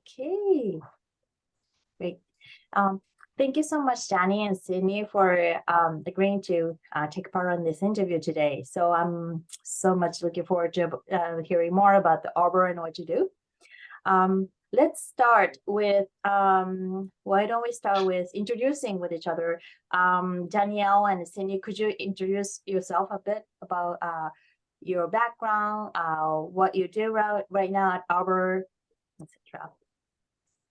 Okay, great. Thank you so much, Danny and Sydney, for agreeing to take part on this interview today. So I'm so much looking forward to hearing more about the Arbor and what you do. Let's start with, why don't we start with introducing with each other? Danielle and Sydney, could you introduce yourself a bit about your background, what you do right now at Arbor, etc.?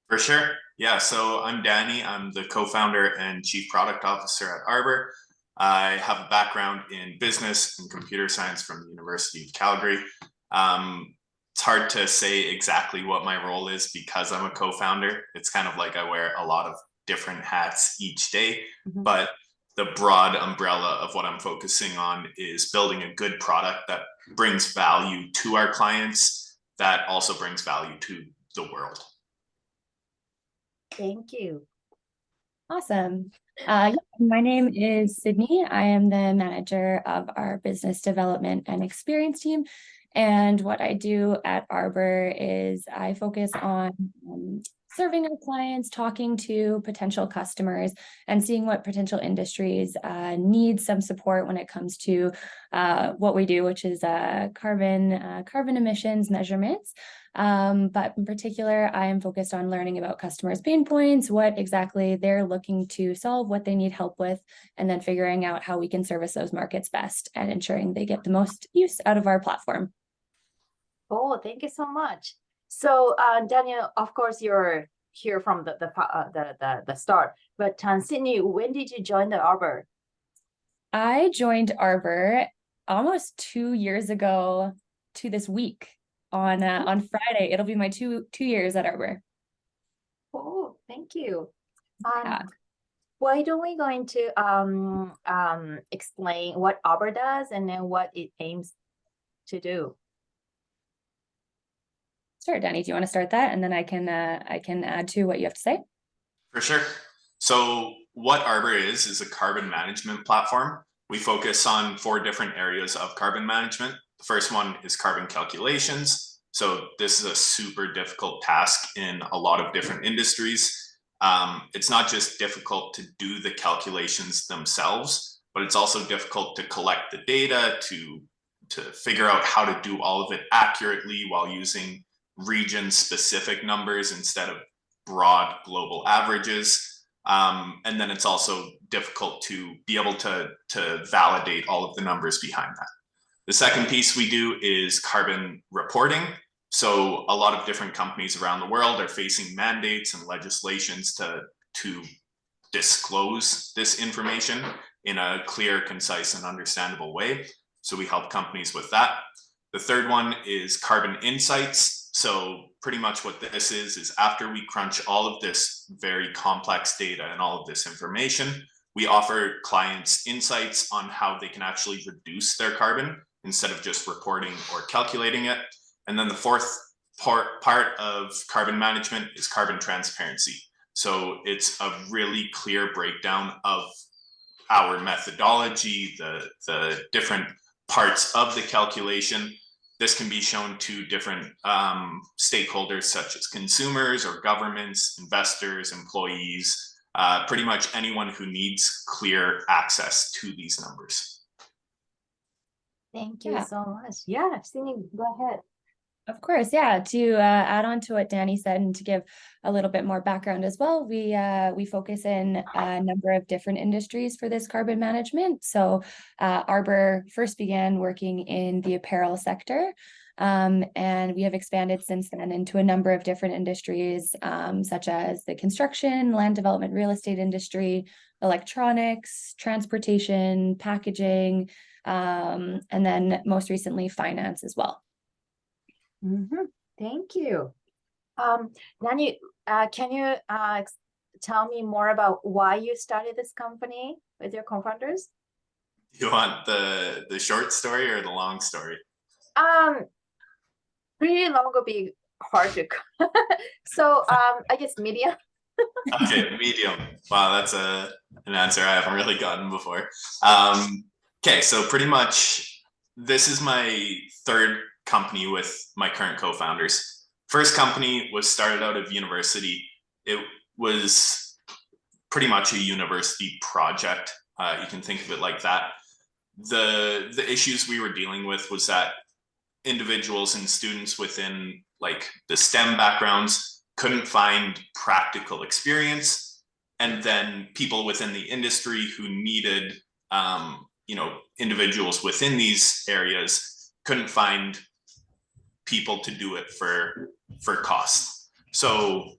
For sure. Yeah, so I'm Danny. I'm the co-founder and chief product officer at Arbor. I have a background in business and computer science from the University of Calgary. It's hard to say exactly what my role is because I'm a co-founder. It's kind of like I wear a lot of different hats each day, but the broad umbrella of what I'm focusing on is building a good product that brings value to our clients, that also brings value to the world. Thank you. Awesome. My name is Sydney. I am the manager of our business development and experience team. And what I do at Arbor is I focus on serving our clients, talking to potential customers, and seeing what potential industries need some support when it comes to what we do, which is carbon emissions measurements. But in particular, I am focused on learning about customers' pain points, what exactly they're looking to solve, what they need help with, and then figuring out how we can service those markets best and ensuring they get the most use out of our platform. Oh, thank you so much. So, Daniel, of course, you're here from the start. But Sydney, when did you join the Arbor? I joined Arbor almost 2 years ago to this week. On Friday, it'll be my two years at Arbor. Oh, thank you. Why don't we going to explain what Arbor does and then what it aims to do? Sure, Danny, do you want to start that, and then I can add to what you have to say? For sure. So what Arbor is a carbon management platform. We focus on 4 different areas of carbon management. The first one is carbon calculations. So this is a super difficult task in a lot of different industries. It's not just difficult to do the calculations themselves, but it's also difficult to collect the data, to figure out how to do all of it accurately while using region-specific numbers instead of broad global averages. And then it's also difficult to be able to validate all of the numbers behind that. The second piece we do is carbon reporting. So a lot of different companies around the world are facing mandates and legislations to disclose this information in a clear, concise, and understandable way. So we help companies with that. The third one is carbon insights. So pretty much what this is after we crunch all of this very complex data and all of this information, we offer clients insights on how they can actually reduce their carbon instead of just reporting or calculating it. And then the fourth part of carbon management is carbon transparency. So it's a really clear breakdown of our methodology, the different parts of the calculation. This can be shown to different stakeholders such as consumers or governments, investors, employees, pretty much anyone who needs clear access to these numbers. Thank you so much. Yeah, Sydney, go ahead. Of course, yeah. To add on to what Danny said and to give a little bit more background as well, we focus in a number of different industries for this carbon management. So Arbor first began working in the apparel sector, and we have expanded since then into a number of different industries, such as the construction, land development, real estate industry, electronics, transportation, packaging, and then most recently finance as well. Thank you. Danny, can you tell me more about why you started this company with your co-founders? You want the short story or the long story? Pretty long would be hard to. So I guess medium. Okay, medium. Wow, that's an answer I haven't really gotten before. Okay, so pretty much this is my third company with my current co-founders. First company was started out of university. It was pretty much a university project. You can think of it like that. The issues we were dealing with was that individuals and students within like the STEM backgrounds couldn't find practical experience, and then people within the industry who needed individuals within these areas couldn't find people to do it for cost. So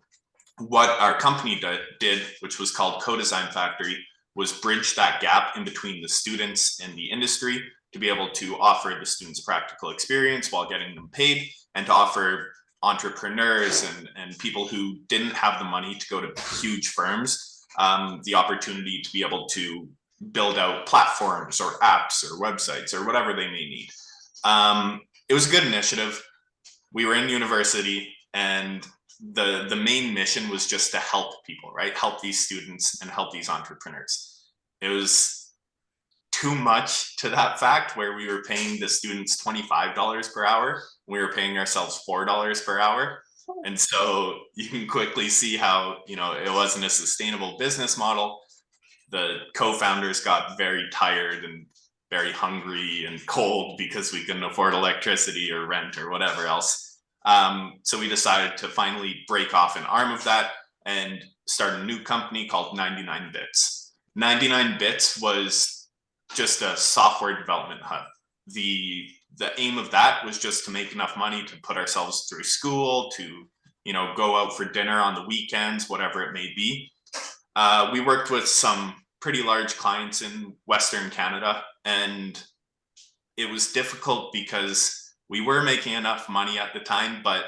what our company did, which was called Co-Design Factory, was bridge that gap in between the students and the industry to be able to offer the students practical experience while getting them paid, and to offer entrepreneurs and people who didn't have the money to go to huge firms the opportunity to be able to build out platforms or apps or websites or whatever they may need. It was a good initiative. We were in university, and the main mission was just to help people, right? Help these students and help these entrepreneurs. It was too much to that fact where we were paying the students $25 per hour. We were paying ourselves $4 per hour. And so you can quickly see how, it wasn't a sustainable business model. The co-founders got very tired and very hungry and cold because we couldn't afford electricity or rent or whatever else. So we decided to finally break off an arm of that and start a new company called 99 Bits. 99 Bits was just a software development hub. The aim of that was just to make enough money to put ourselves through school, to go out for dinner on the weekends, whatever it may be. We worked with some pretty large clients in Western Canada, and it was difficult because we were making enough money at the time, but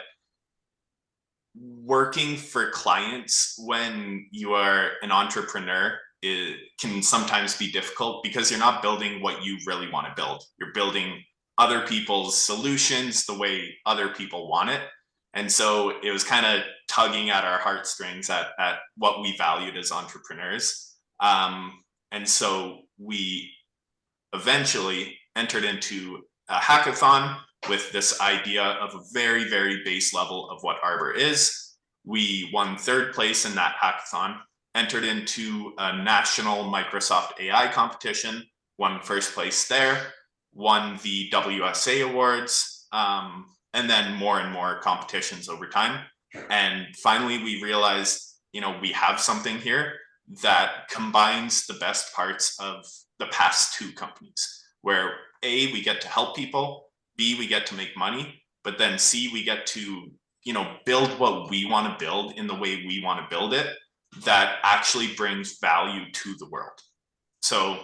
working for clients when you are an entrepreneur, it can sometimes be difficult because you're not building what you really want to build. You're building other people's solutions the way other people want it. And so it was kind of tugging at our heartstrings at what we valued as entrepreneurs. And so we eventually entered into a hackathon with this idea of a very, very base level of what Arbor is. We won third place in that hackathon, entered into a national Microsoft AI competition, won first place there, won the WSA awards, and then more and more competitions over time. And finally, we realized, we have something here that combines the best parts of the past two companies, where A, we get to help people, B, we get to make money, but then C, we get to, build what we want to build in the way we want to build it that actually brings value to the world. So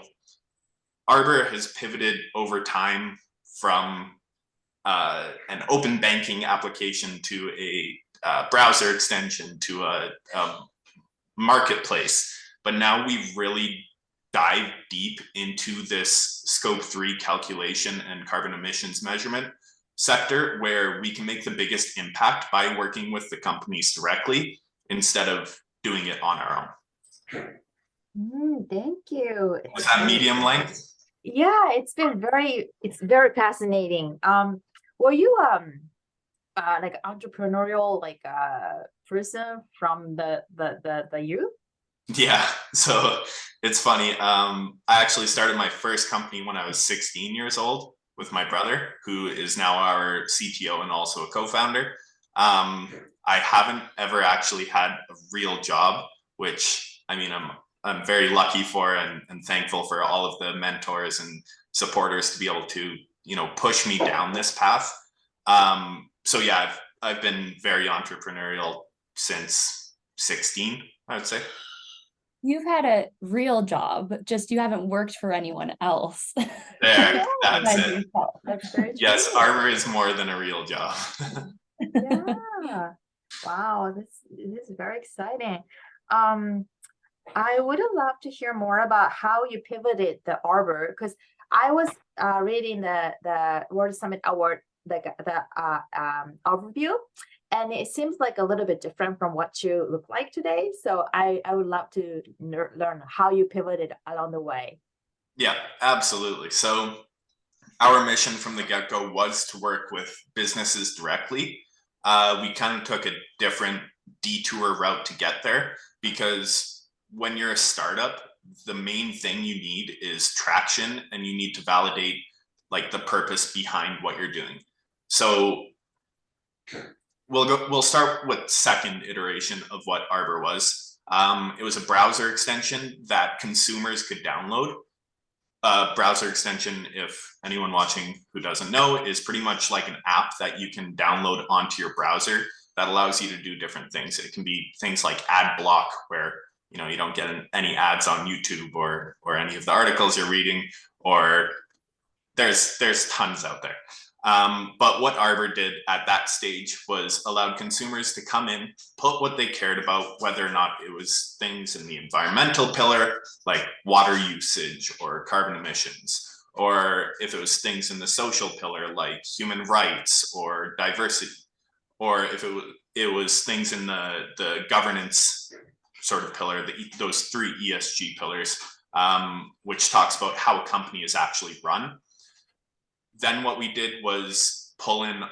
Arbor has pivoted over time from an open banking application to a browser extension to a marketplace. But now we've really dived deep into this scope 3 calculation and carbon emissions measurement sector, where we can make the biggest impact by working with the companies directly instead of doing it on our own. Thank you. Was that medium length? Yeah, it's very fascinating. Were you like entrepreneurial person from the youth? Yeah, so it's funny. I actually started my first company when I was 16 years old with my brother, who is now our CTO and also a co-founder. I haven't ever actually had a real job, which I'm very lucky for and thankful for all of the mentors and supporters to be able to, push me down this path. So yeah, I've been very entrepreneurial since 16, I would say. You've had a real job, just you haven't worked for anyone else. There, that's it. That's very true. Yes, Arbor is more than a real job. Yeah. Wow, this is very exciting. I would love to hear more about how you pivoted the Arbor, because I was reading the World Summit Award, the overview, and it seems like a little bit different from what you look like today. So I would love to learn how you pivoted along the way. Yeah, absolutely. So our mission from the get-go was to work with businesses directly. we kind of took a different detour route to get there, because when you're a startup, the main thing you need is traction, and you need to validate like the purpose behind what you're doing. So we'll start with second iteration of what Arbor was. It was a browser extension that consumers could download. Browser extension, if anyone watching who doesn't know, is pretty much like an app that you can download onto your browser that allows you to do different things. It can be things like ad block, where you don't get any ads on YouTube or any of the articles you're reading, or there's tons out there. But what Arbor did at that stage was allowed consumers to come in, put what they cared about, whether or not it was things in the environmental pillar, like water usage or carbon emissions, or if it was things in the social pillar, like human rights or diversity, or if it was things in the governance sort of pillar, those 3 ESG pillars, which talks about how a company is actually run. Then what we did was pull in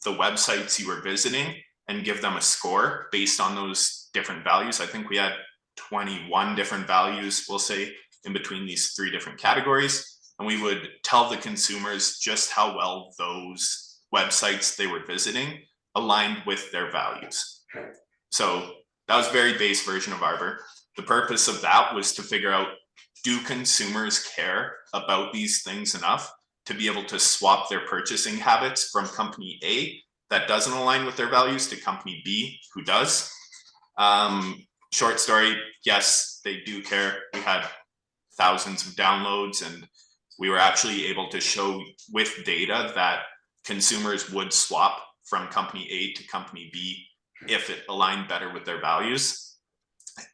the websites you were visiting and give them a score based on those different values. I think we had 21 different values, we'll say, in between these 3 different categories. And we would tell the consumers just how well those websites they were visiting aligned with their values. So that was a very base version of Arbor. The purpose of that was to figure out, do consumers care about these things enough to be able to swap their purchasing habits from company A that doesn't align with their values to company B who does? Short story, yes, they do care. We had thousands of downloads, and we were actually able to show with data that consumers would swap from company A to company B if it aligned better with their values.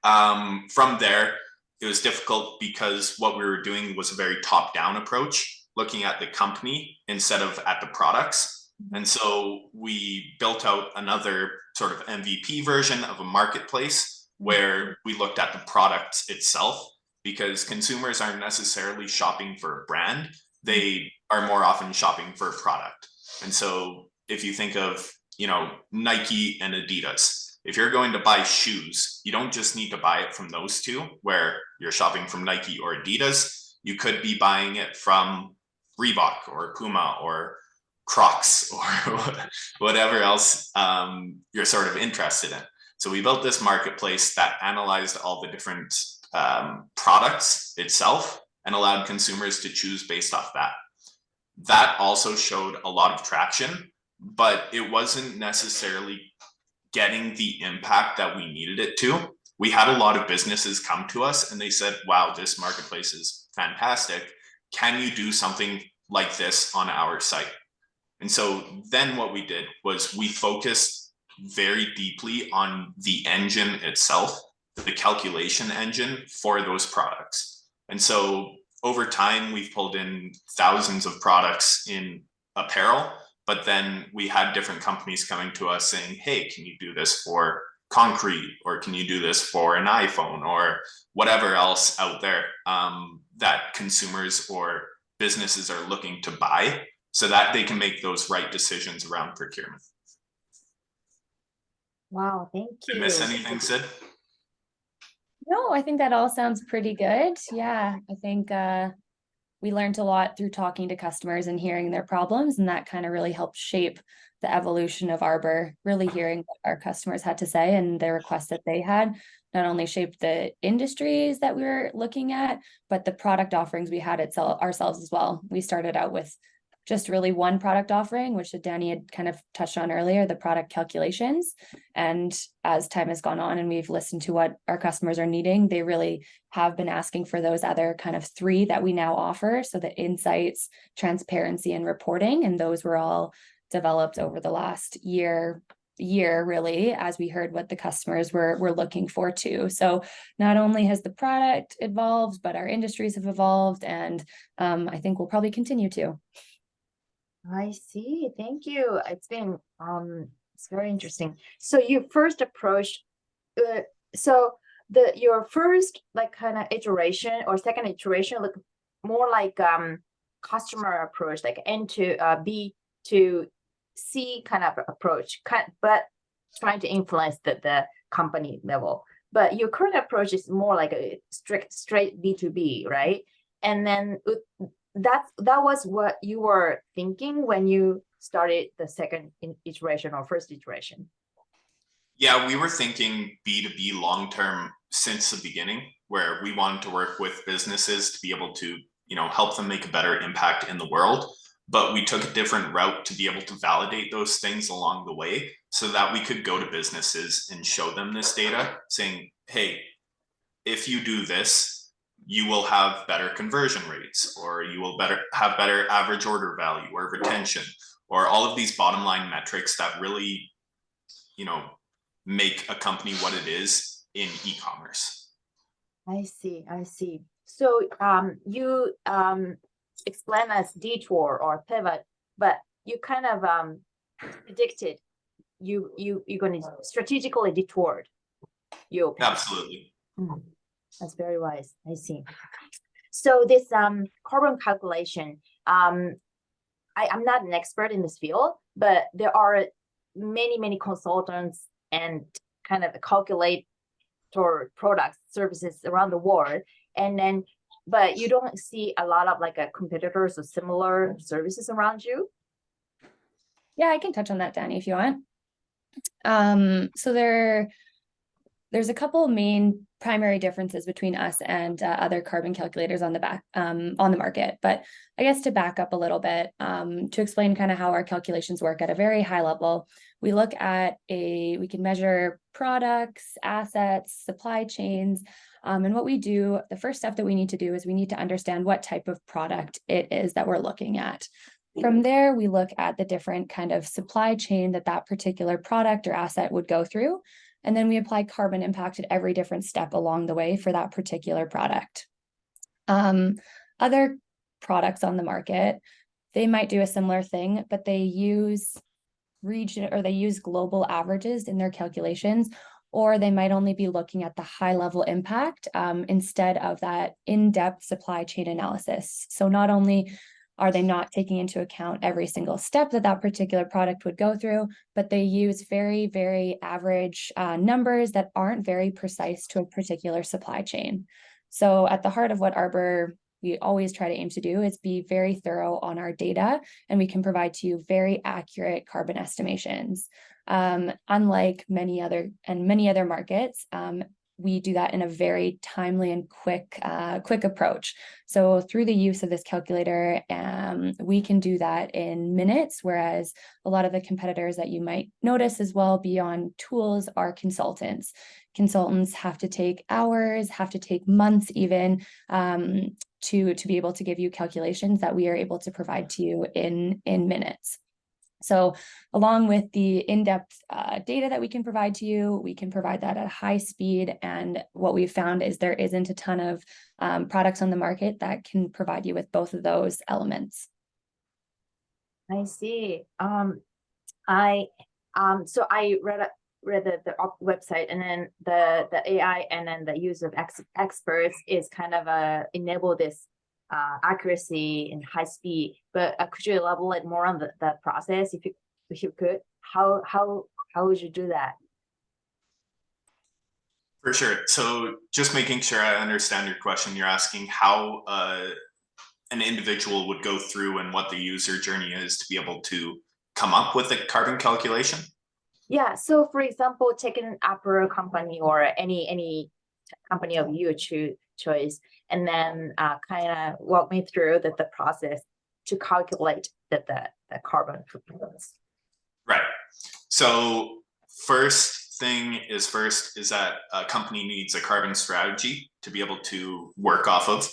From there, it was difficult because what we were doing was a very top-down approach, looking at the company instead of at the products. And so we built out another sort of MVP version of a marketplace where we looked at the product itself, because consumers aren't necessarily shopping for a brand. They are more often shopping for a product. And so if you think of, Nike and Adidas, if you're going to buy shoes, you don't just need to buy it from those two where you're shopping from Nike or Adidas. You could be buying it from Reebok or Puma or Crocs or whatever else you're sort of interested in. So we built this marketplace that analyzed all the different products itself and allowed consumers to choose based off that. That also showed a lot of traction, but it wasn't necessarily getting the impact that we needed it to. We had a lot of businesses come to us and they said, wow, this marketplace is fantastic. Can you do something like this on our site? And so then what we did was we focused very deeply on the engine itself, the calculation engine for those products. And so over time, we've pulled in thousands of products in apparel, but then we had different companies coming to us saying, hey, can you do this for concrete? Or can you do this for an iPhone or whatever else out there that consumers or businesses are looking to buy so that they can make those right decisions around procurement. Wow, thank you. Did I miss anything, Sid? No, I think that all sounds pretty good. Yeah, I think we learned a lot through talking to customers and hearing their problems, and that kind of really helped shape the evolution of Arbor, really hearing what our customers had to say and the requests that they had, not only shaped the industries that we were looking at, but the product offerings we had ourselves as well. We started out with just really one product offering, which Danny had kind of touched on earlier, the product calculations. And as time has gone on and we've listened to what our customers are needing, they really have been asking for those other kind of 3 that we now offer. So the insights, transparency, and reporting, and those were all developed over the last year really, as we heard what the customers were looking for too. So not only has the product evolved, but our industries have evolved, and I think we'll probably continue to. I see. Thank you. It's been it's very interesting. So you first approached your first like kind of iteration or second iteration look more like customer approach, like N to B to C kind of approach, but trying to influence the company level. But your current approach is more like a straight B2B, right? And then that was what you were thinking when you started the second iteration or first iteration. Yeah, we were thinking B2B long-term since the beginning, where we wanted to work with businesses to be able to, help them make a better impact in the world. But we took a different route to be able to validate those things along the way so that we could go to businesses and show them this data saying, hey, if you do this, you will have better conversion rates, or you will have better average order value or retention, or all of these bottom line metrics that really, make a company what it is in e-commerce. I see. So you explain as detour or pivot, but you kind of predicted you're going to strategically detoured. Absolutely. That's very wise. I see. So this carbon calculation, I'm not an expert in this field, but there are many consultants and kind of calculate or products, services around the world. And then, but you don't see a lot of like competitors or similar services around you. Yeah, I can touch on that, Danny, if you want. So there's a couple main primary differences between us and other carbon calculators on the market. But I guess to back up a little bit, to explain kind of how our calculations work at a very high level, we look at we can measure products, assets, supply chains. And what we do, the first step that we need to do is we need to understand what type of product it is that we're looking at. From there, we look at the different kind of supply chain that particular product or asset would go through. And then we apply carbon impact at every different step along the way for that particular product. Other products on the market, they might do a similar thing, but they use global averages in their calculations, or they might only be looking at the high level impact instead of that in-depth supply chain analysis. So not only are they not taking into account every single step that particular product would go through, but they use very, very average numbers that aren't very precise to a particular supply chain. So at the heart of what Arbor we always try to aim to do is be very thorough on our data, and we can provide to you very accurate carbon estimations. Unlike many other markets, we do that in a very timely and quick approach. So through the use of this calculator, we can do that in minutes, whereas a lot of the competitors that you might notice as well beyond tools are consultants. Consultants have to take hours, have to take months even to be able to give you calculations that we are able to provide to you in minutes. So along with the in-depth data that we can provide to you, we can provide that at high speed. And what we've found is there isn't a ton of products on the market that can provide you with both of those elements. I see. So I read the website, and then the AI and then the use of experts is kind of enable this accuracy and high speed. But could you elaborate more on the process if you could? How would you do that? For sure. So just making sure I understand your question, you're asking how an individual would go through and what the user journey is to be able to come up with a carbon calculation? Yeah. So for example, take an Arbor company or any company of your choice, and then kind of walk me through the process to calculate the carbon footprints. Right. So first is that a company needs a carbon strategy to be able to work off of.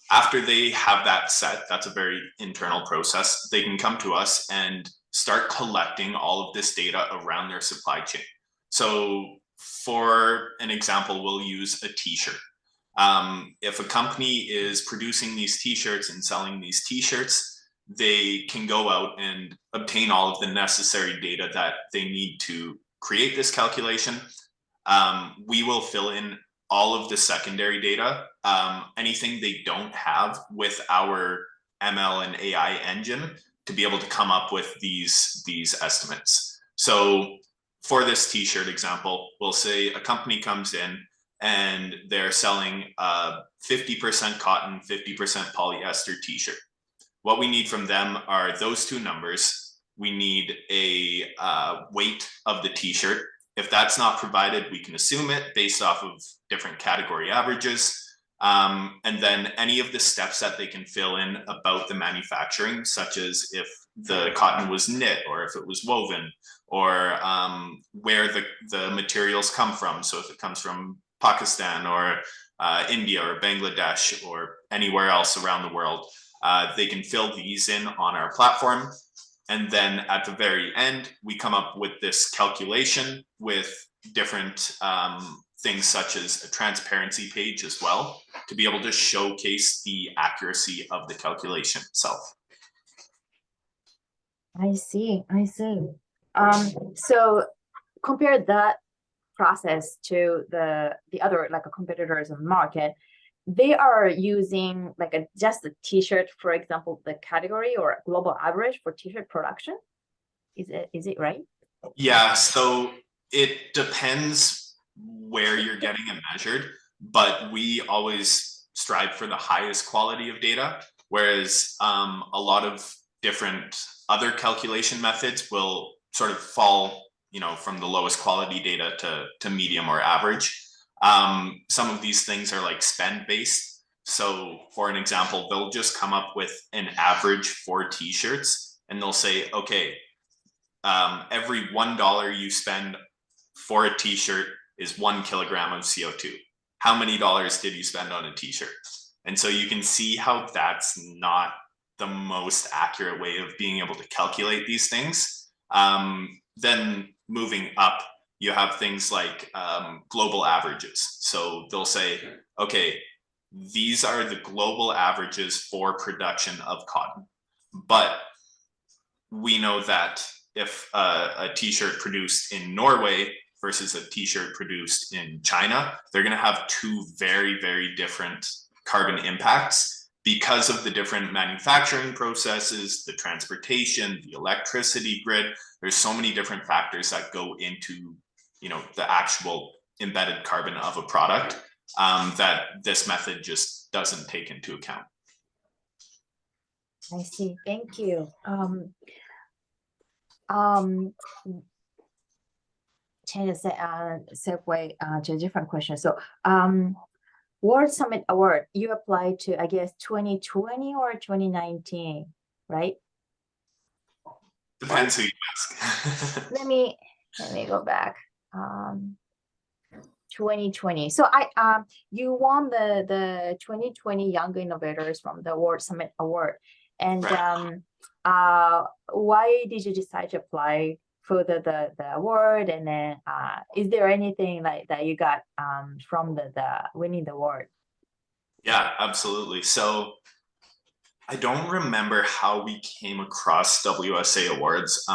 After they have that set, that's a very internal process. They can come to us and start collecting all of this data around their supply chain. So for an example, we'll use a t-shirt. If a company is producing these t-shirts and selling these t-shirts, they can go out and obtain all of the necessary data that they need to create this calculation. We will fill in all of the secondary data, anything they don't have with our ML and AI engine, to be able to come up with these estimates. So for this t-shirt example, we'll say a company comes in and they're selling a 50% cotton, 50% polyester t-shirt. What we need from them are those two numbers. We need a weight of the t-shirt. If that's not provided, we can assume it based off of different category averages. And then any of the steps that they can fill in about the manufacturing, such as if the cotton was knit or if it was woven, or where the materials come from. So if it comes from Pakistan or India or Bangladesh or anywhere else around the world, they can fill these in on our platform. And then at the very end, we come up with this calculation with different things such as a transparency page as well, to be able to showcase the accuracy of the calculation itself. I see. So compare that process to the other like competitors in the market. They are using like just a t-shirt, for example, the category or global average for t-shirt production. Is it right? Yeah, so it depends where you're getting it measured, but we always strive for the highest quality of data, whereas a lot of different other calculation methods will sort of fall, from the lowest quality data to medium or average. Some of these things are like spend based. So for an example, they'll just come up with an average for t-shirts and they'll say, okay, every $1 you spend for a t-shirt is 1 kilogram of CO2. How many dollars did you spend on a t-shirt? And so you can see how that's not the most accurate way of being able to calculate these things. Then moving up, you have things like global averages. So they'll say, okay, these are the global averages for production of cotton. But we know that if a t-shirt produced in Norway versus a t-shirt produced in China, they're going to have two very, very different carbon impacts because of the different manufacturing processes, the transportation, the electricity grid. There's so many different factors that go into, the actual embedded carbon of a product that this method just doesn't take into account. I see. Thank you. Change the segue to a different question. So, World Summit Award, you applied to, I guess, 2020 or 2019, right? Depends who you ask. Let me go back. 2020. So you won the 2020 Young Innovators from the World Summit Award. And right. Why did you decide to apply for the award? And then is there anything like that you got from the winning the award? Yeah, absolutely. So I don't remember how we came across WSA awards,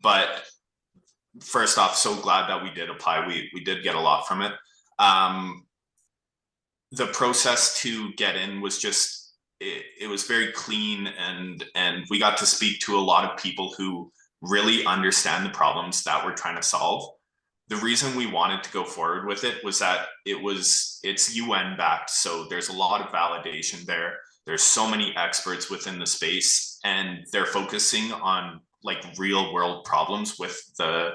but first off, so glad that we did apply. We did get a lot from it. The process to get in was just, it was very clean, and we got to speak to a lot of people who really understand the problems that we're trying to solve. The reason we wanted to go forward with it was that it's UN backed, so there's a lot of validation there. There's so many experts within the space, and they're focusing on like real world problems with the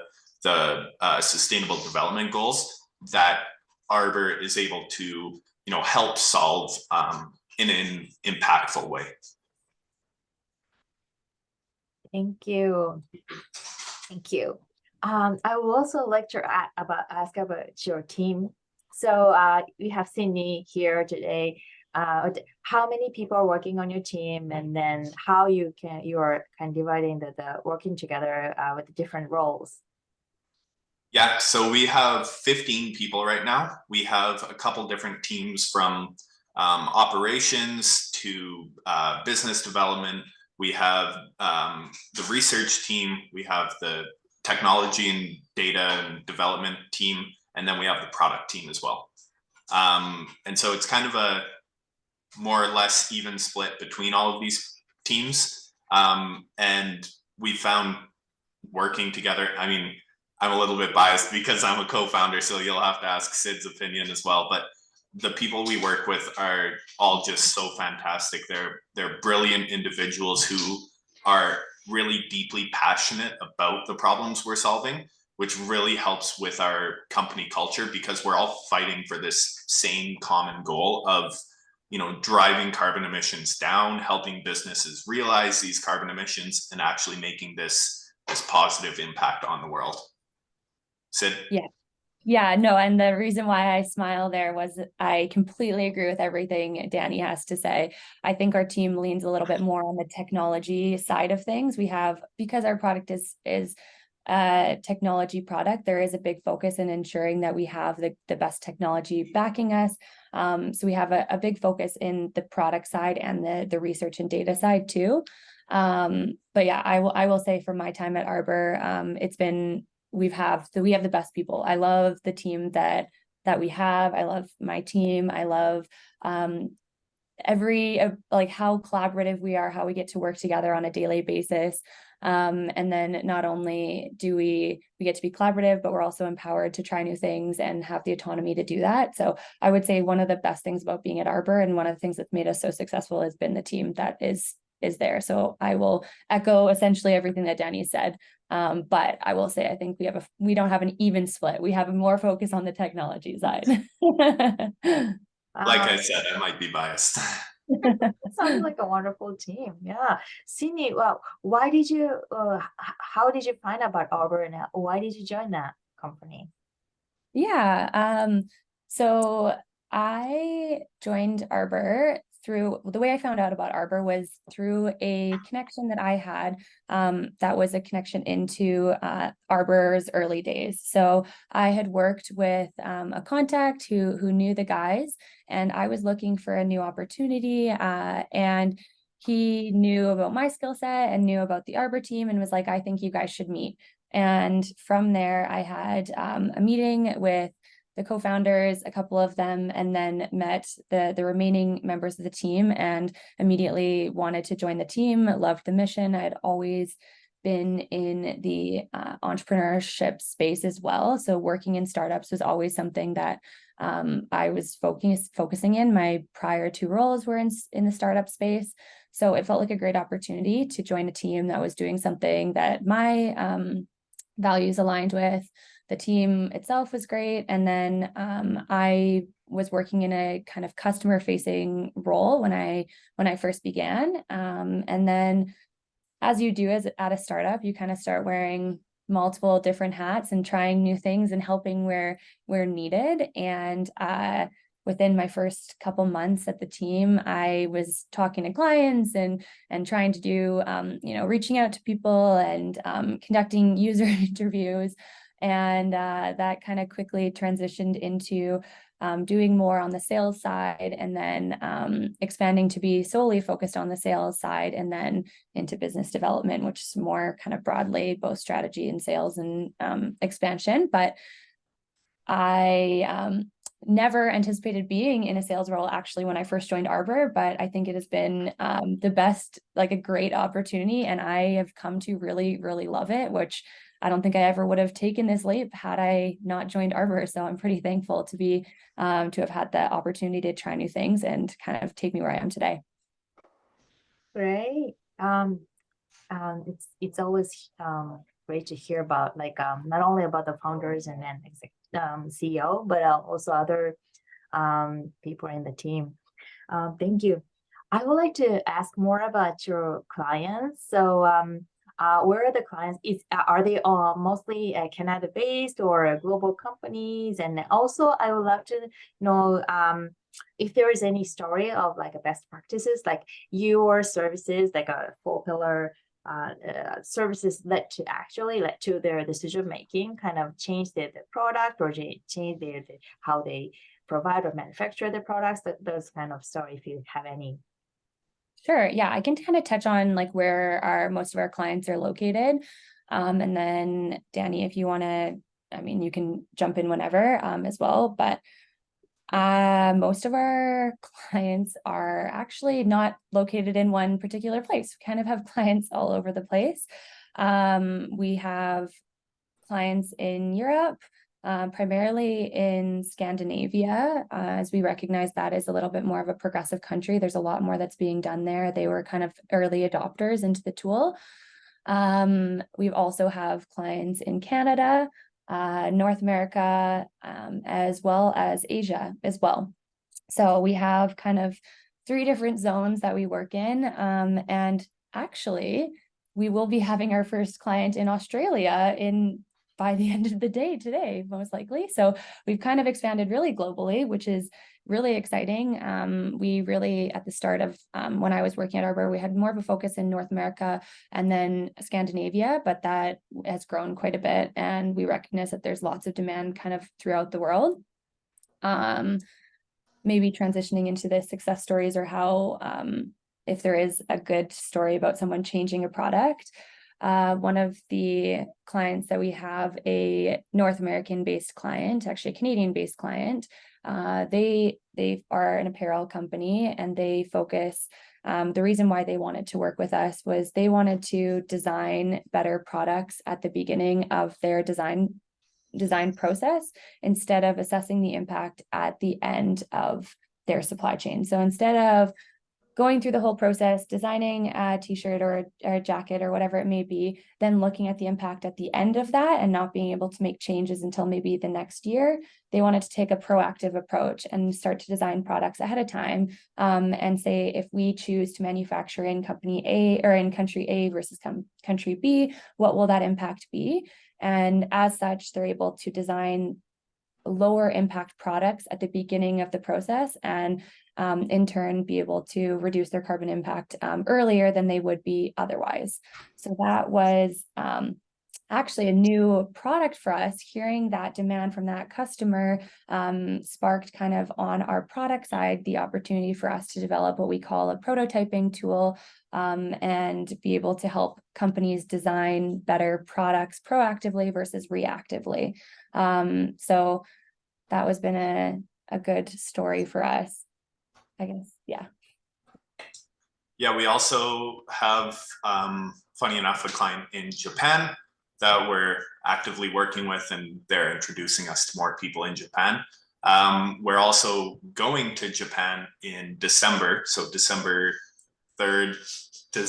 sustainable development goals that Arbor is able to help solve in an impactful way. Thank you. I would also like to ask about your team. So we have Sydney here today. How many people are working on your team, and then how you are kind of dividing the working together with the different roles? Yeah, so we have 15 people right now. We have a couple different teams from operations to business development. We have the research team, we have the technology and data and development team, and then we have the product team as well. And so it's kind of a more or less even split between all of these teams. And we found working together, I mean, I'm a little bit biased because I'm a co-founder, so you'll have to ask Sid's opinion as well. But the people we work with are all just so fantastic. They're brilliant individuals who are really deeply passionate about the problems we're solving, which really helps with our company culture because we're all fighting for this same common goal of, you know, driving carbon emissions down, helping businesses realize these carbon emissions, and actually making this positive impact on the world. Sid? Yeah, no, and the reason why I smile there was I completely agree with everything Danny has to say. I think our team leans a little bit more on the technology side of things. We have, because our product is a technology product, there is a big focus in ensuring that we have the best technology backing us. So we have a big focus in the product side and the research and data side too. But yeah, I will say from my time at Arbor, it's been, we have the best people. I love the team that we have. I love my team. I love like how collaborative we are, how we get to work together on a daily basis. And then not only do we get to be collaborative, but we're also empowered to try new things and have the autonomy to do that. So I would say one of the best things about being at Arbor, and one of the things that's made us so successful, has been the team that is there. So I will echo essentially everything that Danny said. But I will say, I think we don't have an even split. We have more focus on the technology side. Like I said, I might be biased. Sounds like a wonderful team. Yeah. Sydney, well, why did you, how did you find out about Arbor, and why did you join that company? Yeah. So I joined Arbor through, the way I found out about Arbor was through a connection that I had, that was a connection into Arbor's early days. So I had worked with a contact who knew the guys, and I was looking for a new opportunity, and he knew about my skill set and knew about the Arbor team and was like, I think you guys should meet. And from there, I had a meeting with the co-founders, a couple of them, and then met the remaining members of the team and immediately wanted to join the team, loved the mission. I had always been in the entrepreneurship space as well. So working in startups was always something that I was focusing in. My prior 2 roles were in the startup space. So it felt like a great opportunity to join a team that was doing something that my values aligned with. The team itself was great. And then I was working in a kind of customer facing role when I first began. And then as you do at a startup, you kind of start wearing multiple different hats and trying new things and helping where needed. And within my first couple months at the team, I was talking to clients and trying to do, reaching out to people and conducting user interviews. And that kind of quickly transitioned into doing more on the sales side, and then expanding to be solely focused on the sales side, and then into business development, which is more kind of broadly both strategy and sales and expansion. But I never anticipated being in a sales role actually when I first joined Arbor, but I think it has been the best, like a great opportunity, and I have come to really, really love it, which I don't think I ever would have taken this leap had I not joined Arbor. So I'm pretty thankful to have had the opportunity to try new things and kind of take me where I am today. Great. It's always great to hear about, like, not only about the founders and then CEO, but also other people in the team. Thank you. I would like to ask more about your clients. So where are the clients? Are they all mostly Canada-based or global companies? And also, I would love to know if there is any story of like a best practices, like your services, like a 4-pillar services led to their decision making, kind of change their product or change their how they provide or manufacture their products. Those kind of story, if you have any. Sure. Yeah, I can kind of touch on like where most of our clients are located. And then Danny, if you want to, I mean, you can jump in whenever as well. But Most of our clients are actually not located in one particular place. We kind of have clients all over the place. We have clients in Europe, primarily in Scandinavia, as we recognize that is a little bit more of a progressive country. There's a lot more that's being done there. They were kind of early adopters into the tool. We also have clients in Canada, North America, as well as Asia as well. So we have kind of 3 different zones that we work in. And actually, we will be having our first client in Australia by the end of the day today, most likely. So we've kind of expanded really globally, which is really exciting. We really, at the start of when I was working at Arbor, we had more of a focus in North America and then Scandinavia, but that has grown quite a bit. And we recognize that there's lots of demand kind of throughout the world. Maybe transitioning into the success stories, or how, if there is a good story about someone changing a product. One of the clients that we have, a North American based client, actually a Canadian based client, they are an apparel company, and they focus, the reason why they wanted to work with us was they wanted to design better products at the beginning of their design process, instead of assessing the impact at the end of their supply chain. So instead of going through the whole process, designing a t-shirt or a jacket or whatever it may be, then looking at the impact at the end of that and not being able to make changes until maybe the next year, they wanted to take a proactive approach and start to design products ahead of time, and say, if we choose to manufacture in company A or in country A versus country B, what will that impact be? And as such, they're able to design lower impact products at the beginning of the process, and in turn be able to reduce their carbon impact earlier than they would be otherwise. So that was actually a new product for us. Hearing that demand from that customer sparked kind of on our product side the opportunity for us to develop what we call a prototyping tool, and be able to help companies design better products proactively versus reactively. So that has been a good story for us, I guess. Yeah. Yeah, we also have, funny enough, a client in Japan that we're actively working with, and they're introducing us to more people in Japan. We're also going to Japan in December, so December 3rd to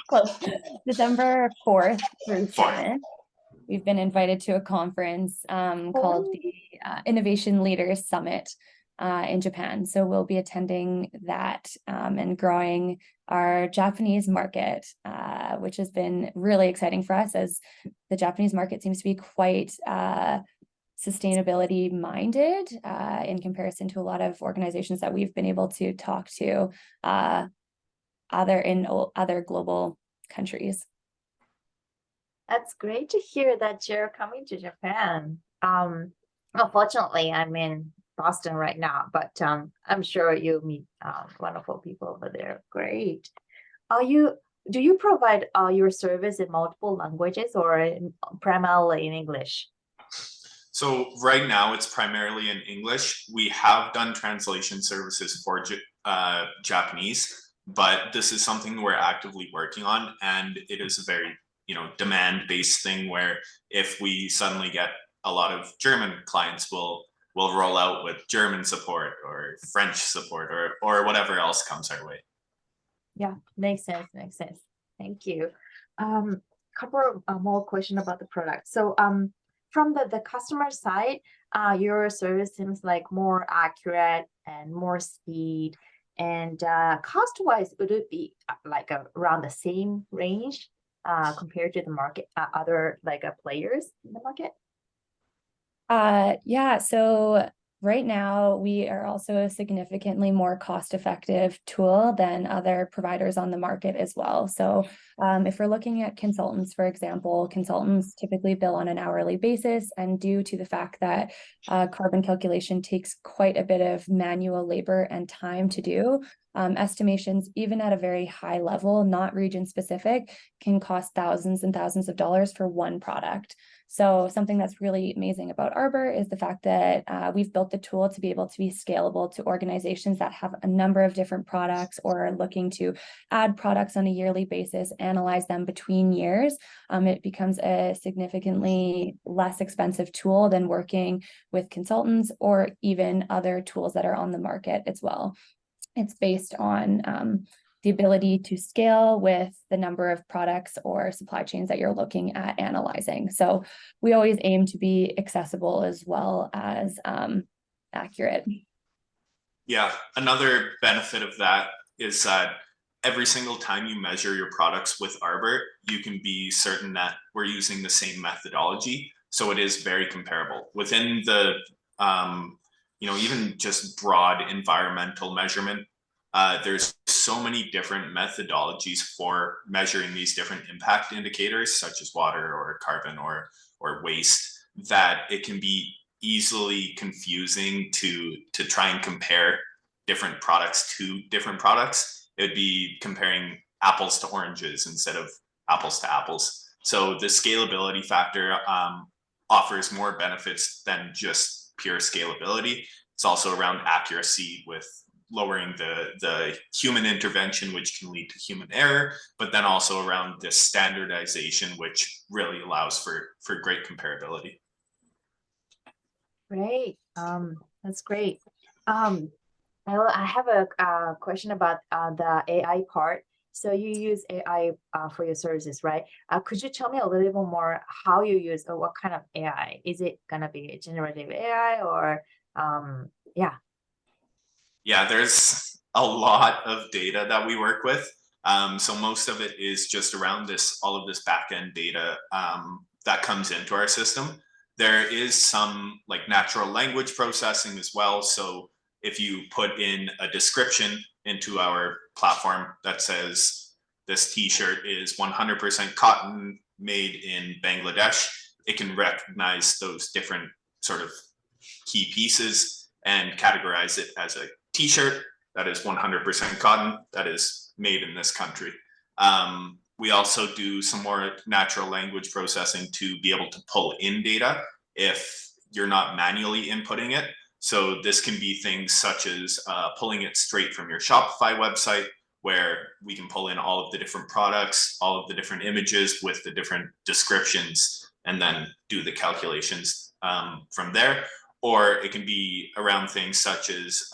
Close. December 4th through 7th. We've been invited to a conference called the Innovation Leaders Summit in Japan. So we'll be attending that and growing our Japanese market, which has been really exciting for us, as the Japanese market seems to be quite sustainability minded in comparison to a lot of organizations that we've been able to talk to other global countries. That's great to hear that you're coming to Japan. Unfortunately, I'm in Boston right now, but I'm sure you'll meet wonderful people over there. Great. Do you provide your service in multiple languages, or primarily in English? So right now it's primarily in English. We have done translation services for Japanese, but this is something we're actively working on, and it is a very demand-based thing, where if we suddenly get a lot of German clients, we'll roll out with German support or French support or whatever else comes our way. Yeah, makes sense. Thank you. Couple of more questions about the product. So from the customer side, your service seems like more accurate and more speed, and cost-wise, would it be like around the same range compared to the market, other players in the market? Yeah, so right now we are also a significantly more cost-effective tool than other providers on the market as well. So if we're looking at consultants, for example, consultants typically bill on an hourly basis, and due to the fact that carbon calculation takes quite a bit of manual labor and time to do, estimations, even at a very high level, not region specific, can cost thousands and thousands of dollars for one product. So something that's really amazing about Arbor is the fact that we've built the tool to be able to be scalable to organizations that have a number of different products or are looking to add products on a yearly basis, analyze them between years. It becomes a significantly less expensive tool than working with consultants or even other tools that are on the market as well. It's based on the ability to scale with the number of products or supply chains that you're looking at analyzing. So we always aim to be accessible as well as accurate. Yeah, another benefit of that is that every single time you measure your products with Arbor, you can be certain that we're using the same methodology. So it is very comparable within the, even just broad environmental measurement. There's so many different methodologies for measuring these different impact indicators, such as water or carbon or waste, that it can be easily confusing to try and compare different products to different products. It would be comparing apples to oranges instead of apples to apples. So the scalability factor offers more benefits than just pure scalability. It's also around accuracy with lowering the human intervention, which can lead to human error, but then also around this standardization, which really allows for great comparability. Great. That's great. I have a question about the AI part. So you use AI for your services, right? Could you tell me a little bit more how you use or what kind of AI? Is it gonna be generative AI or yeah? Yeah, there's a lot of data that we work with. So most of it is just around all of this back-end data that comes into our system. There is some like natural language processing as well. So if you put in a description into our platform that says this t-shirt is 100% cotton made in Bangladesh, it can recognize those different sort of key pieces and categorize it as a t-shirt that is 100% cotton that is made in this country. We also do some more natural language processing to be able to pull in data if you're not manually inputting it. So this can be things such as pulling it straight from your Shopify website, where we can pull in all of the different products, all of the different images with the different descriptions, and then do the calculations from there. Or it can be around things such as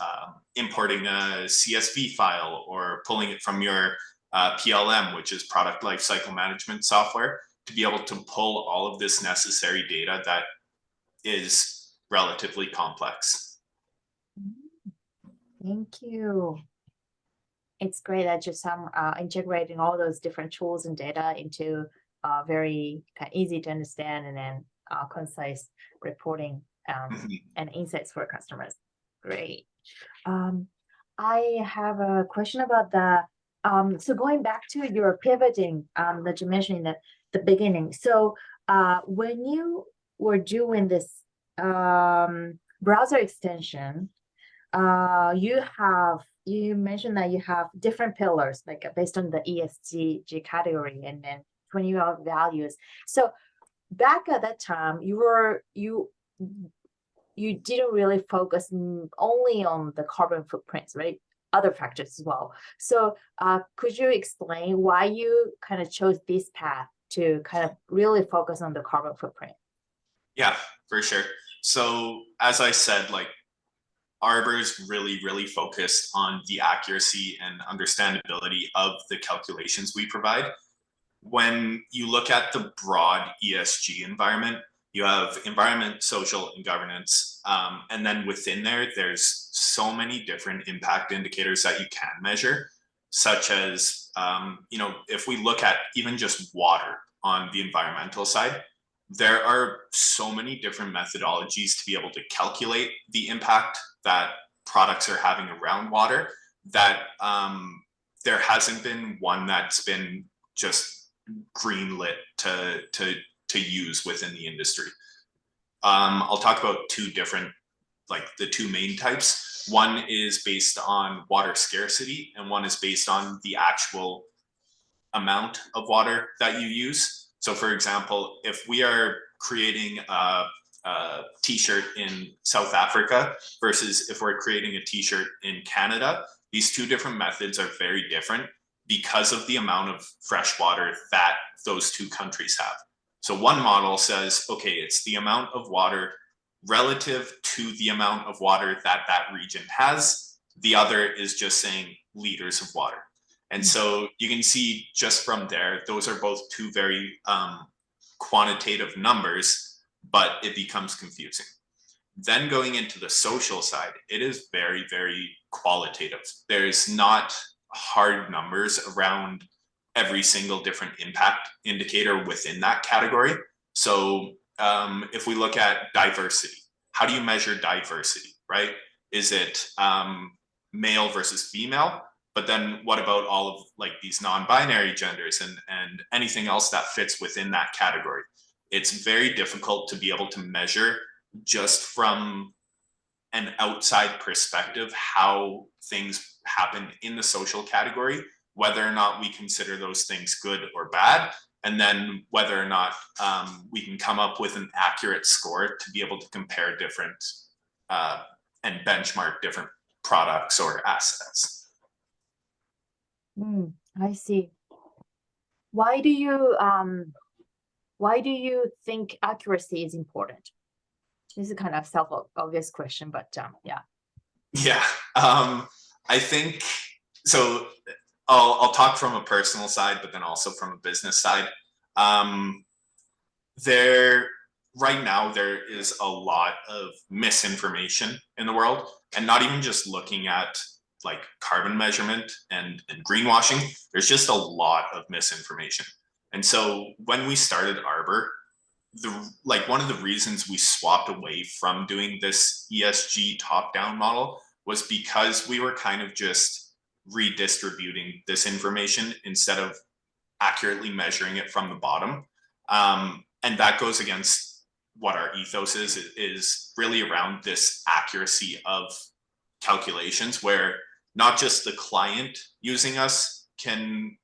importing a CSV file or pulling it from your PLM, which is product lifecycle management software, to be able to pull all of this necessary data that is relatively complex. Thank you. It's great that you're integrating all those different tools and data into very easy to understand and then concise reporting and insights for customers. Great. I have a question about so going back to your pivoting that you mentioned in the beginning. So when you were doing this browser extension, you mentioned that you have different pillars, like based on the ESG category and then 20 values. So back at that time, you didn't really focus only on the carbon footprints, right? Other factors as well. So could you explain why you kind of chose this path to kind of really focus on the carbon footprint? Yeah, for sure. So as I said, like Arbor is really, really focused on the accuracy and understandability of the calculations we provide. When you look at the broad ESG environment, you have environment, social, and governance. And then within there's so many different impact indicators that you can measure, such as, if we look at even just water on the environmental side, there are so many different methodologies to be able to calculate the impact that products are having around water that there hasn't been one that's been just greenlit to use within the industry. I'll talk about two different like the two main types. One is based on water scarcity, and one is based on the actual amount of water that you use. So for example, if we are creating a t-shirt in South Africa versus if we're creating a t-shirt in Canada, these two different methods are very different because of the amount of fresh water that those two countries have. So one model says, okay, it's the amount of water relative to the amount of water that that region has. The other is just saying liters of water. And so you can see just from there, those are both two very quantitative numbers, but it becomes confusing. Then going into the social side, it is very, very qualitative. There's not hard numbers around every single different impact indicator within that category. So if we look at diversity, how do you measure diversity, right? Is it male versus female? But then what about all of like these non-binary genders and anything else that fits within that category? It's very difficult to be able to measure just from an outside perspective how things happen in the social category, whether or not we consider those things good or bad, and then whether or not we can come up with an accurate score to be able to compare different and benchmark different products or assets. I see. Why do you think accuracy is important? This is kind of self-obvious question, but yeah. Yeah, I think so. I'll talk from a personal side, but then also from a business side. Right now there is a lot of misinformation in the world, and not even just looking at like carbon measurement and greenwashing. There's just a lot of misinformation. And so when we started Arbor, one of the reasons we swapped away from doing this ESG top-down model was because we were kind of just redistributing this information instead of accurately measuring it from the bottom. And that goes against what our ethos is really around this accuracy of calculations, where not just the client using us can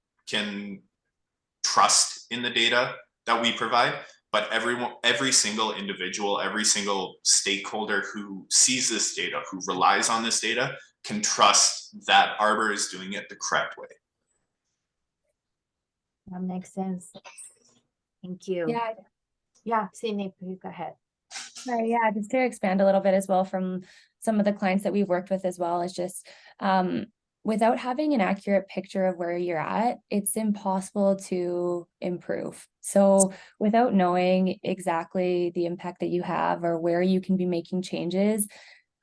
trust in the data that we provide, but every single individual, every single stakeholder who sees this data, who relies on this data, can trust that Arbor is doing it the correct way. That makes sense. Thank you. Yeah, Sydney, please go ahead. Right, yeah, just to expand a little bit as well from some of the clients that we've worked with as well, is just without having an accurate picture of where you're at, it's impossible to improve. So without knowing exactly the impact that you have or where you can be making changes,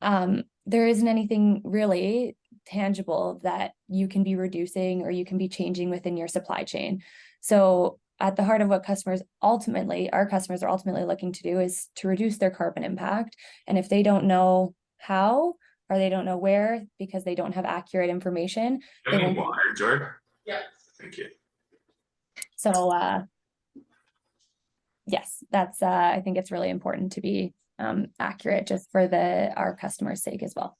there isn't anything really tangible that you can be reducing or you can be changing within your supply chain. So at the heart of what our customers are ultimately looking to do is to reduce their carbon impact. And if they don't know how, or they don't know where, because they don't have accurate information. They won't water, Jordan? Yeah. Thank you. So yes, that's I think it's really important to be accurate just for our customers' sake as well.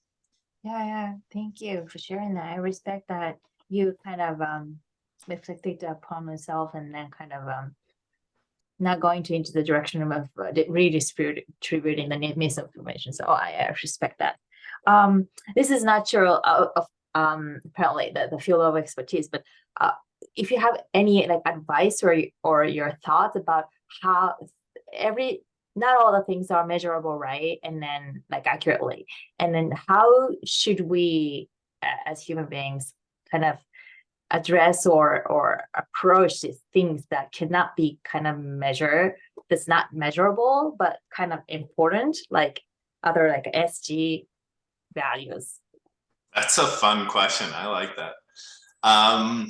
Yeah. Thank you for sharing that. I respect that you kind of reflected upon yourself and then kind of not going into the direction of redistributing the misinformation. So I respect that. This is not sure of apparently the field of expertise, but if you have any like advice or your thoughts about how not all the things are measurable, right? And then like accurately, and then how should we as human beings kind of address or approach these things that cannot be kind of measured, that's not measurable, but kind of important, like other like SG values? That's a fun question. I like that. I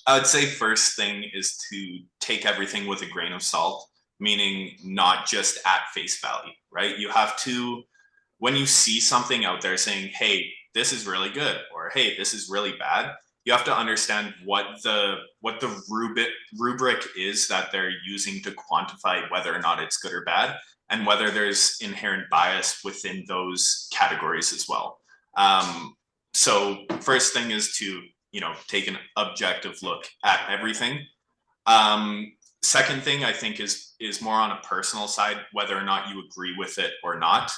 would say first thing is to take everything with a grain of salt, meaning not just at face value, right? You have to, when you see something out there saying, hey, this is really good, or hey, this is really bad, you you have to understand what the rubric is that they're using to quantify whether or not it's good or bad, and whether there's inherent bias within those categories as well. So first thing is to, take an objective look at everything. Second thing I think is more on a personal side, whether or not you agree with it or not.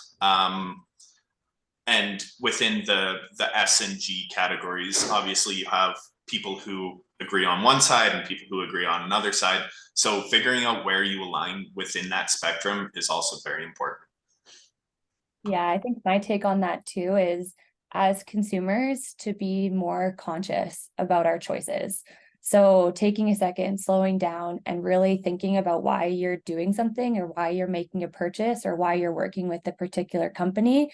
And within the S and G categories, obviously you have people who agree on one side and people who agree on another side. So figuring out where you align within that spectrum is also very important. Yeah, I think my take on that too is, as consumers, to be more conscious about our choices. So taking a second, slowing down, and really thinking about why you're doing something, or why you're making a purchase, or why you're working with a particular company.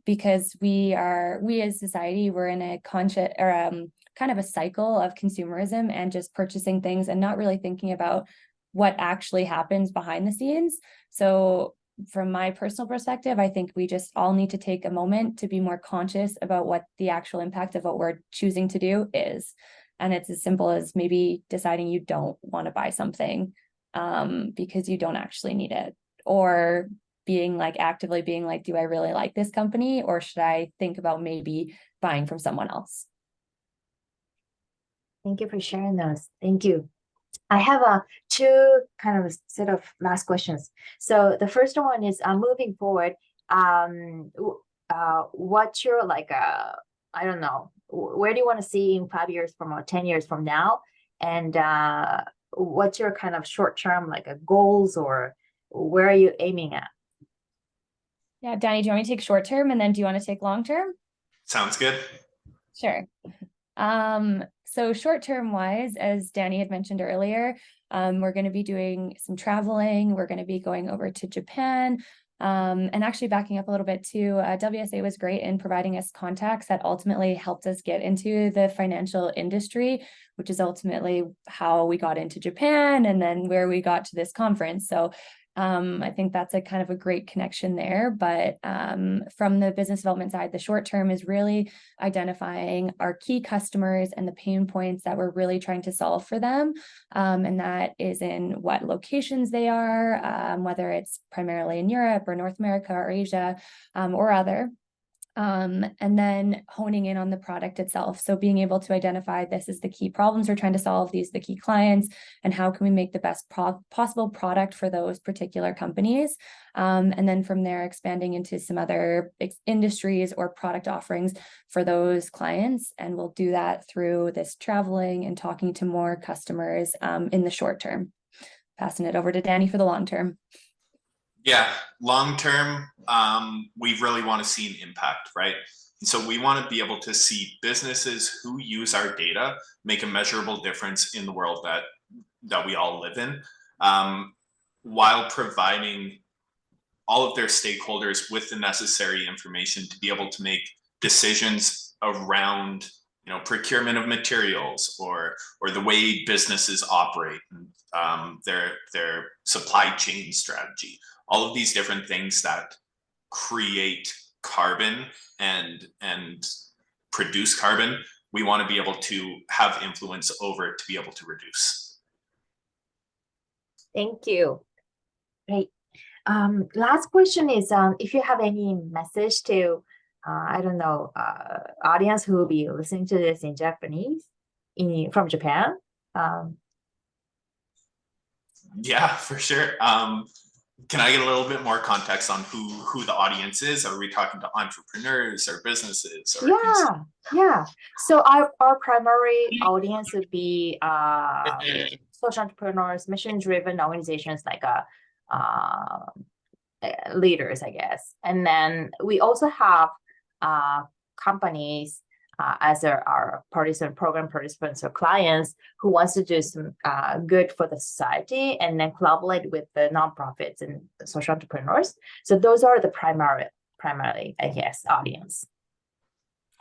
Because we as society, we're in a conscious or kind of a cycle of consumerism and just purchasing things and not really thinking about what actually happens behind the scenes. So from my personal perspective, I think we just all need to take a moment to be more conscious about what the actual impact of what we're choosing to do is. And it's as simple as maybe deciding you don't want to buy something because you don't actually need it, or actively being like, do I really like this company, or should I think about maybe buying from someone else? Thank you for sharing those. Thank you. I have two kind of set of last questions. So the first one is moving forward. What's your I don't know, where do you want to see in 5 years from or 10 years from now? And what's your kind of short term goals, or where are you aiming at? Yeah, Danny, do you want me to take short term, and then do you want to take long term? Sounds good. Sure. So short term wise, as Danny had mentioned earlier, we're going to be doing some traveling. We're going to be going over to Japan. And actually backing up a little bit too, WSA was great in providing us contacts that ultimately helped us get into the financial industry, which is ultimately how we got into Japan and then where we got to this conference. So I think that's a kind of a great connection there. But from the business development side, the short term is really identifying our key customers and the pain points that we're really trying to solve for them. And that is in what locations they are, whether it's primarily in Europe or North America or Asia or other. And then honing in on the product itself. So being able to identify, this is the key problems we're trying to solve, these are the key clients, and how can we make the best possible product for those particular companies. And then from there, expanding into some other industries or product offerings for those clients. And we'll do that through this traveling and talking to more customers in the short term. Passing it over to Danny for the long term. Yeah, long term, we really want to see an impact, right? And so we want to be able to see businesses who use our data make a measurable difference in the world that we all live in, while providing all of their stakeholders with the necessary information to be able to make decisions around, procurement of materials or the way businesses operate, and their supply chain strategy. All of these different things that create carbon and produce carbon, we want to be able to have influence over to be able to reduce. Thank you. Great. Last question is, if you have any message to, audience who will be listening to this in Japanese, from Japan. Yeah, for sure. Can I get a little bit more context on who the audience is? Are we talking to entrepreneurs or businesses? Or yeah. So our primary audience would be social entrepreneurs, mission-driven organizations like leaders, I guess. And then we also have companies as our program participants or clients who wants to do some good for the society and then collaborate with the nonprofits and the social entrepreneurs. So those are the primarily, I guess, audience.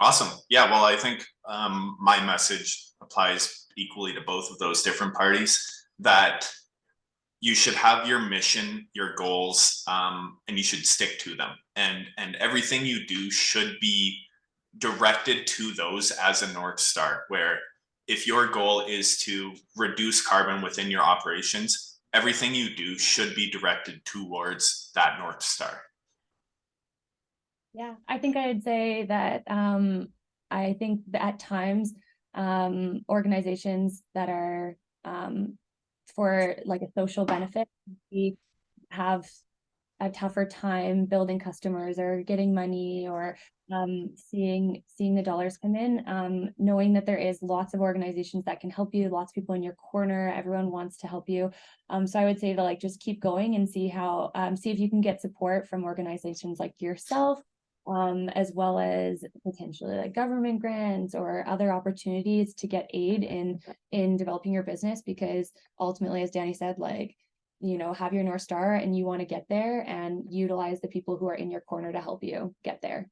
Awesome. Yeah, well, I think my message applies equally to both of those different parties, that you should have your mission, your goals, and you should stick to them. And everything you do should be directed to those as a North Star, where if your goal is to reduce carbon within your operations, everything you do should be directed towards that North Star. Yeah, I think I'd say that I think that at times organizations that are for like a social benefit, we have a tougher time building customers or getting money or seeing the dollars come in, knowing that there is lots of organizations that can help you, lots of people in your corner, everyone wants to help you. So I would say to like just keep going and see how see if you can get support from organizations like yourself, as well as potentially like government grants or other opportunities to get aid in developing your business, because ultimately, as Danny said, like, you know, have your North Star and you want to get there, and utilize the people who are in your corner to help you get there.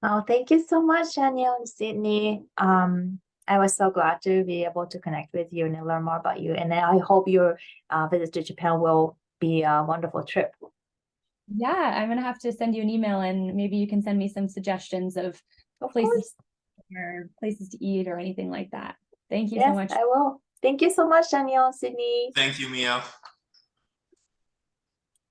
Oh, thank you so much, Danielle and Sydney. I was so glad to be able to connect with you and learn more about you. And I hope your visit to Japan will be a wonderful trip. Yeah, I'm gonna have to send you an email, and maybe you can send me some suggestions of places or places to eat or anything like that. Thank you so much. I will. Thank you so much, Danielle and Sydney. Thank you, Mio.